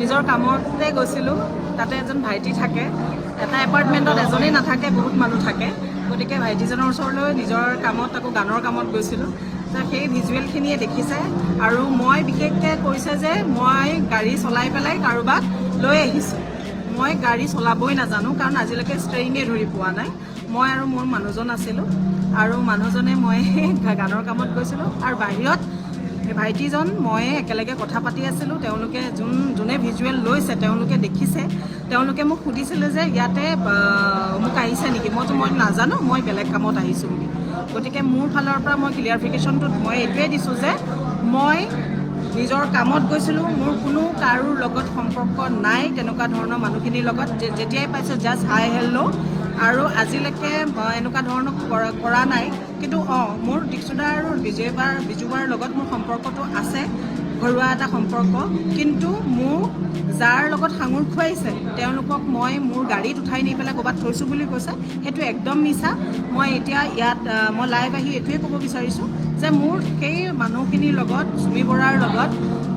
নিজৰ কামতে গৈছিলোঁ। তাতে এজন ভাইটি থাকে, এটা এপাৰ্টমেণ্টত এজনেই নাথাকে, বহুত মানুহ থাকে। গতিকে ভাইটিজনৰ ওচৰলৈ নিজৰ কামত, আকৌ গানৰ কামত গৈছিলোঁ। সেই ভিজুৱেলখিনিয়ে দেখিছে। আৰু মই বিশেষকৈ কৈছে যে মই গাড়ী চলাই পেলাই কাৰোবাক লৈ আহিছোঁ। মই গাড়ী চলাবই নাজানো, কাৰণ আজিলৈকে ষ্টেৰিঙে ধৰি পোৱা নাই। মই আৰু মোৰ মানুহজন আছিলোঁ, আৰু মানুহজনে মই গানৰ কামত গৈছিলোঁ। আৰু বাহিৰত ভাইটিজন মই একেলগে কথা পাতি আছিলোঁ। তেওঁলোকে যোনে ভিজুৱেল লৈছে তেওঁলোকে দেখিছে। তেওঁলোকে মোক সুধিছিলে যে ইয়াতে মোক আহিছে নেকি, মই নাজানো, মই বেলেগ কামত আহিছোঁ বুলি। গতিকে মোৰ ফালৰ পৰা মই ক্লিয়াৰিফিকেশ্যনটোত মই এইটোৱে দিছোঁ যে মই নিজৰ কামত গৈছিলোঁ। মোৰ কোনো কাৰোৰ লগত সম্পৰ্ক নাই তেনেকুৱা ধৰণৰ মানুহখিনিৰ লগত। যেতিয়াই পাইছোঁ জাষ্ট হাই হেল্ল', আৰু আজিলৈকে এনেকুৱা ধৰণৰ কৰা নাই। কিন্তু মোৰ দীক্ষিতা আৰু বিজুবাৰ লগত মোৰ সম্পৰ্কটো আছে, ঘৰুৱা এটা সম্পৰ্ক। কিন্তু মোক যাৰ লগত সাঙুৰ খুৱাইছে তেওঁলোকক মই মোৰ গাড়ীত উঠাই নি পেলাই ক'ৰবাত থৈছোঁ বুলি কৈছে, সেইটো একদম মিছা। মই এতিয়া ইয়াত মই লাইভ আহি এইটোৱে ক'ব বিচাৰিছোঁ যে মোৰ সেই মানুহখিনিৰ লগত, চুমি বৰাৰ লগত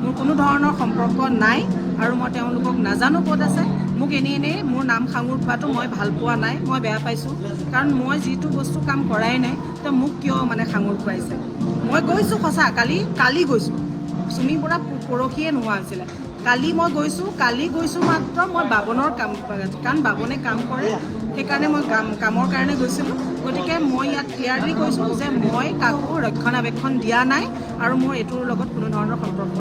মোৰ কোনো ধৰণৰ সম্পৰ্ক নাই, আৰু মই তেওঁলোকক নাজানো ক'ত আছে। মোক এনেই মোৰ নাম সাঙুৰ খোৱাটো মই ভাল পোৱা নাই, মই বেয়া পাইছোঁ। কাৰণ মই যিটো বস্তু কাম কৰাই নাই, তো মোক কিয় সাঙুৰ খুৱাইছে। মই গৈছোঁ সঁচা, কালি গৈছোঁ। চুমি বৰা পৰহিয়ে নোহোৱা হৈছিলে। কালি মই গৈছোঁ মাত্ৰ মই বাবনৰ কাম, কাৰণ বাবনে কাম কৰে, সেইকাৰণে মই কামৰ কাৰণে গৈছিলোঁ। গতিকে মই ইয়াত ক্লিয়াৰলি কৈছোঁ যে মই কাকো ৰক্ষণাবেক্ষণ দিয়া নাই, আৰু মোৰ এইটোৰ লগত কোনো ধৰণৰ সম্পৰ্ক